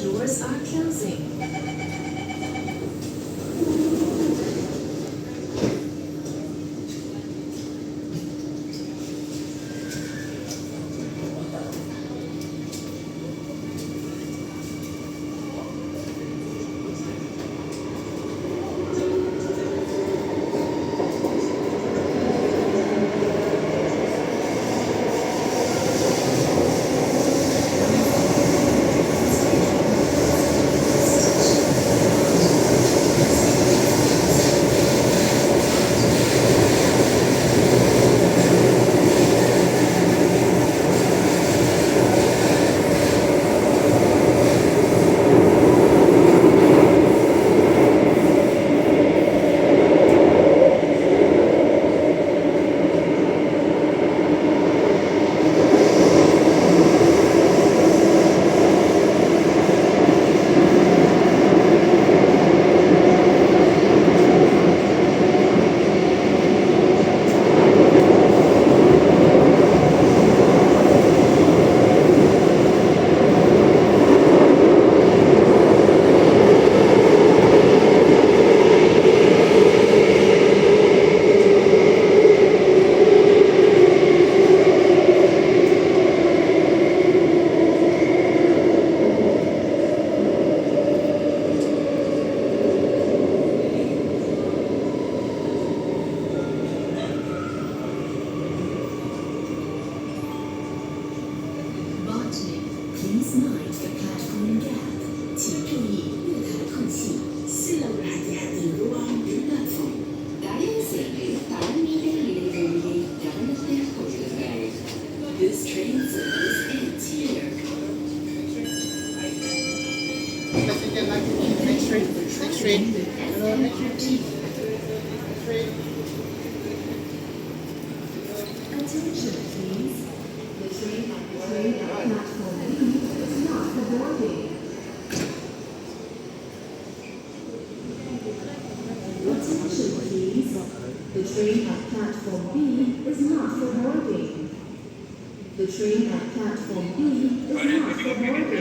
Doors are closing. Bartley, please mind the platform gap. 请注意月台空隙。Serangoon platform. This train service ends here. Next train. Next train. Attention, please. The train at platform B is not for boarding. Attention, please. The train at platform B is not for boarding. The train at platform B is not for boarding.